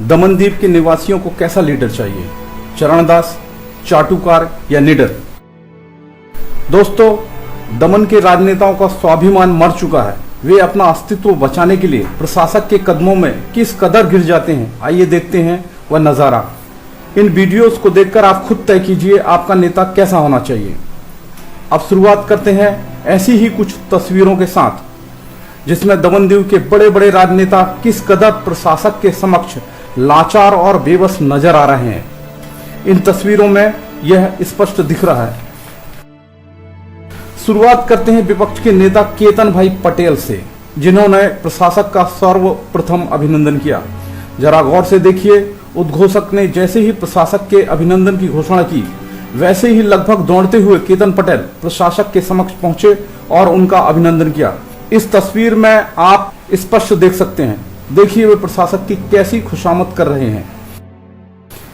दमनदीप के निवासियों को कैसा लीडर चाहिए, चरणदास, चाटुकार या निडर। दोस्तों, दमन के राजनेताओं का स्वाभिमान मर चुका है। वे अपना अस्तित्व बचाने के लिए प्रशासक के कदमों में किस कदर गिर जाते हैं, आइए देखते हैं वह नजारा। इन वीडियोस को देखकर आप खुद तय कीजिए आपका नेता कैसा होना चाहिए। अब शुरुआत करते हैं ऐसी ही कुछ तस्वीरों के साथ, जिसमें दमनदीप के बड़े बड़े राजनेता किस कदर प्रशासक के समक्ष लाचार और बेबस नजर आ रहे हैं। इन तस्वीरों में यह स्पष्ट दिख रहा है। शुरुआत करते हैं विपक्ष के नेता केतन भाई पटेल से, जिन्होंने प्रशासक का सर्वप्रथम अभिनंदन किया। जरा गौर से देखिए, उद्घोषक ने जैसे ही प्रशासक के अभिनंदन की घोषणा की, वैसे ही लगभग दौड़ते हुए केतन पटेल प्रशासक के समक्ष पहुंचे और उनका अभिनंदन किया। इस तस्वीर में आप स्पष्ट देख सकते हैं। देखिए वे प्रशासक की कैसी खुशामद कर रहे हैं।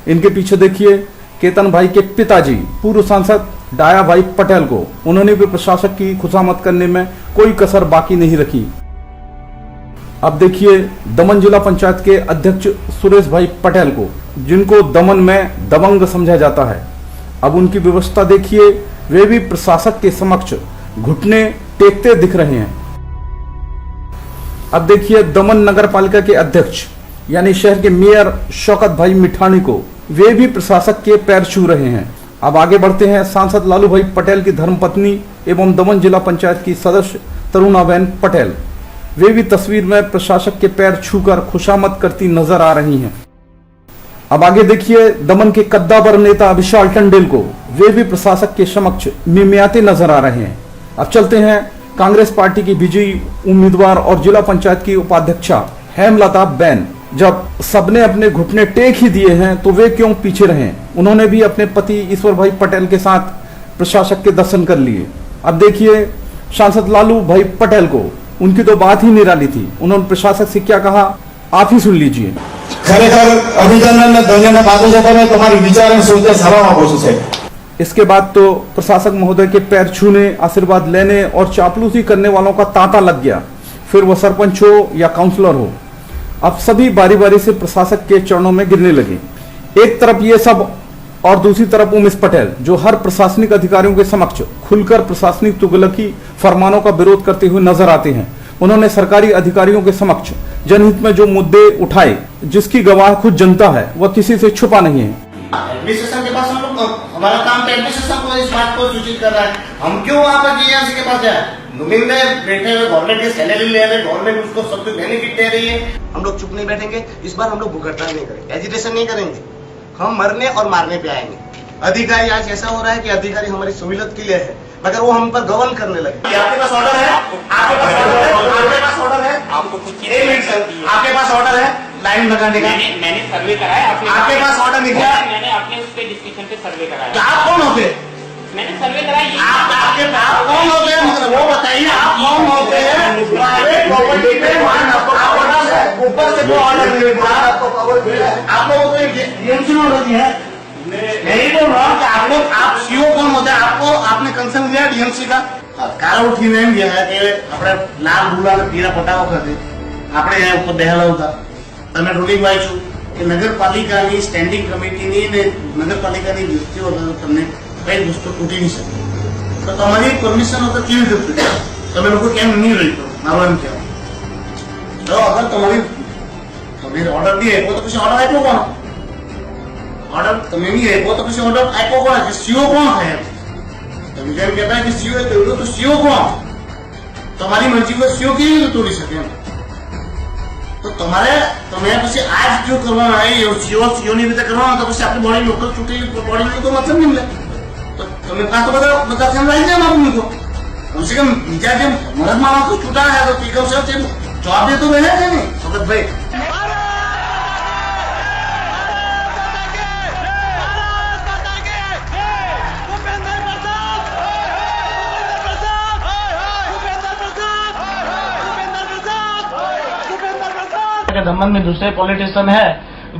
इनके पीछे देखिए केतन भाई के पिताजी पूर्व सांसद डाया भाई पटेल को, उन्होंने भी प्रशासक की खुशामद करने में कोई कसर बाकी नहीं रखी। अब देखिए दमन जिला पंचायत के अध्यक्ष सुरेश भाई पटेल को, जिनको दमन में दबंग समझा जाता है। अब उनकी व्यवस्था देखिए, वे भी प्रशासक के समक्ष घुटने टेकते दिख रहे हैं। अब देखिए दमन नगर पालिका के अध्यक्ष यानी शहर के मेयर शौकत भाई मिठानी को, वे भी प्रशासक के पैर छू रहे हैं। अब आगे बढ़ते हैं सांसद लालू भाई पटेल की धर्मपत्नी एवं दमन जिला पंचायत की सदस्य तरुणाबेन पटेल, वे भी तस्वीर में प्रशासक के पैर छूकर खुशामद करती नजर आ रही हैं। अब आगे देखिए दमन के कद्दावर नेता विशाल टंडेल को, वे भी प्रशासक के समक्ष मिमियाते नजर आ रहे हैं। अब चलते हैं कांग्रेस पार्टी की विजयी उम्मीदवार और जिला पंचायत की उपाध्यक्षा हेमलता बेन। जब सबने अपने घुटने टेक ही दिए हैं तो वे क्यों पीछे रहे। उन्होंने भी अपने पति ईश्वर भाई पटेल के साथ प्रशासक के दर्शन कर लिए। अब देखिए सांसद लालू भाई पटेल को, उनकी तो बात ही निराली थी। उन्होंने प्रशासक से क्या कहा, आप ही सुन लीजिए। खरेखर अभिनंदन धन्यवाद पात्र છે તમે તમારી વિચાર અને સોચને સરાહના આપો છો સાહેબ। इसके बाद तो प्रशासक महोदय के पैर छूने, आशीर्वाद लेने और चापलूसी करने वालों का तांता लग गया, फिर वह सरपंच हो या काउंसलर हो। अब सभी बारी बारी से प्रशासक के चरणों में गिरने लगे। एक तरफ ये सब और दूसरी तरफ उमेश पटेल, जो हर प्रशासनिक अधिकारियों के समक्ष खुलकर प्रशासनिक तुगलकी फरमानों का विरोध करते हुए नजर आते हैं। उन्होंने सरकारी अधिकारियों के समक्ष जनहित में जो मुद्दे उठाए, जिसकी गवाह खुद जनता है, वह किसी से छुपा नहीं है। एडमिनिस्ट्रेशन के पास हम लोग, हमारा काम तो एडमिनिस्ट्रेशन को इस बात को सूचित कर रहा है। हम क्यों वहाँ पर जीएमसी के पास जाए? नुमिंदे बैठे हुए गवर्नमेंट की सैलरी ले रहे, गवर्नमेंट उसको सब कुछ बेनिफिट दे रही है। हम लोग चुप नहीं बैठेंगे। इस बार हम लोग भूखहड़ताल नहीं करेंगे, एजिटेशन नहीं करेंगे। हम मरने और मारने पे आएंगे। अधिकारी आज ऐसा हो रहा है कि अधिकारी हमारी सहूलियत के लिए है, मगर वो हम पर गबन करने लगे। आपके पास ऑर्डर है, आपके पास ऑर्डर है, आपके पास ऑर्डर है, आपको कुछ आपके पास ऑर्डर है लाइन लगाने का। मैंने सर्वे कराया, आपके पास ऑर्डर नहीं है। मैंने अपने उस पे डिस्कशन पे सर्वे कराया। तो आप कौन होते? मैंने सर्वे कराया। आपके पास कौन होते हैं, मतलब वो बताइए आप कौन होते हैं? प्राइवेट प्रॉपर्टी पे ऊपर से कोई ऑर्डर नहीं था, आप लोगों को डीएमसी में ऑर्डर दिया है। यही बोल रहा हूँ कि आप लोग, आप सीओ कौन होते हैं? आपको आपने कंसर्न लिया डीएमसी का कार उठी नहीं दिया है कि આપણે લાલ ગુલાલ પીળા પટાકો ખાતે આપણે અહીંયા ઉપર બેહેલા હતા। તમે રૂલિંગ વાંચ્યું કે નગરપાલિકાની સ્ટેન્ડિંગ કમિટીની ને નગરપાલિકાની વ્યક્તિઓ તમને કઈ વસ્તુ તૂટી નહીં શકે। તો તમારી પરમિશન વગર કેવી રીતે તૂટે? તમે લોકો કેમ નહીં રહી કરો? મારું એમ કહેવાય। તો અગર તમે ઓર્ડર નહીં આપ્યો તો પછી ઓર્ડર આપ્યો કોણ? ઓર્ડર તમે નહીં આપ્યો તો પછી ઓર્ડર આપ્યો કોણ? સીઓ કોણ થાય? તમે જેમ કહેતા કે સીઓ તોડ્યો તો સીઓ કોણ? તમારી મરજી પર સીઓ કેવી રીતે તોડી શકે? તો તમારે તમે પછી આજ જો કરવાના હોય સીઓની રીતે કરવાના, તો પછી આપણી બોડી લોકલ ચૂંટણી બોડીનો તો મતલબ નહીં મળે। તો તમે કાં તો બધા ધ્યાન રાખી જાય મારું મૂકો। કમસે કમ બીજા જે મરદ માણસો ચૂંટા છે તો કમ સે કમ જવાબ દે તો રહે છે ને ભગત ભાઈ। दमन में दूसरे पॉलिटिशियन है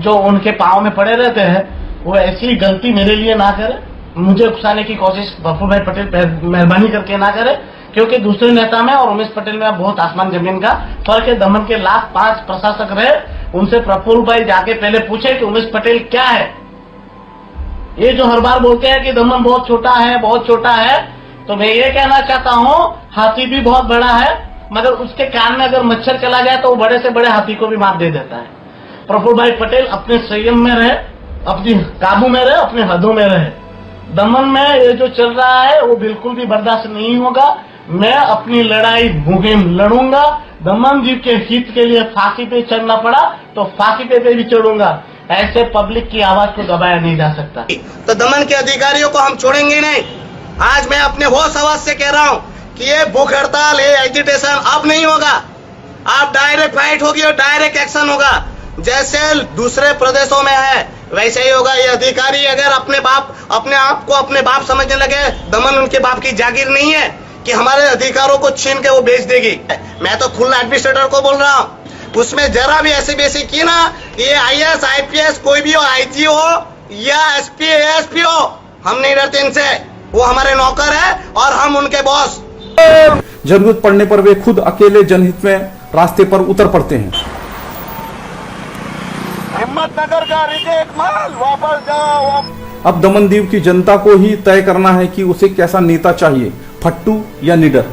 जो उनके पाँव में पड़े रहते हैं, वो ऐसी गलती मेरे लिए ना करे, मुझे उकसाने की कोशिश बप्पू भाई पटेल मेहरबानी करके ना करे, क्योंकि दूसरे नेता में और उमेश पटेल में बहुत आसमान जमीन का फर्क है। दमन के लाख 5 प्रशासक रहे, उनसे प्रफुल्ल भाई जाके पहले पूछे कि उमेश पटेल क्या है। ये जो हर बार बोलते हैं कि दमन बहुत छोटा है, बहुत छोटा है, तो मैं ये कहना चाहता हूं हाथी भी बहुत बड़ा है, मगर उसके कान में अगर मच्छर चला जाए तो वो बड़े से बड़े हाथी को भी मार दे देता है। प्रफुल्ल भाई पटेल अपने संयम में रहे, अपनी काबू में रहे, अपने हदों में रहे। दमन में ये जो चल रहा है वो बिल्कुल भी बर्दाश्त नहीं होगा। मैं अपनी लड़ाई मुहिम लड़ूंगा। दमन जी के हित के लिए फांसी पे चढ़ना पड़ा तो फांसी पे भी चढ़ूंगा। ऐसे पब्लिक की आवाज को दबाया नहीं जा सकता। तो दमन के अधिकारियों को हम छोड़ेंगे नहीं। आज मैं अपने होश आवाज से कह रहा हूं कि ये भूख हड़ताल, ये एजिटेशन अब नहीं होगा। अब डायरेक्ट फाइट होगी और डायरेक्ट एक्शन होगा। जैसे दूसरे प्रदेशों में है वैसे ही होगा। ये अधिकारी अगर अपने आप को अपने बाप समझने लगे, दमन उनके बाप की जागीर नहीं है कि हमारे अधिकारों को छीन के वो बेच देगी। मैं तो खुला एडमिनिस्ट्रेटर को बोल रहा हूँ, उसमें जरा भी ऐसी बेसी की ना, ये IAS IPS कोई भी हो, IG हो या SP ASP हो, हम नहीं डरते इनसे। वो हमारे नौकर है और हम उनके बॉस। जरूरत पड़ने पर वे खुद अकेले जनहित में रास्ते पर उतर पड़ते हैं। हिम्मतनगर का रिजेक्ट माल वापस जाओ। अब दमन दीव की जनता को ही तय करना है कि उसे कैसा नेता चाहिए, फट्टू या निडर।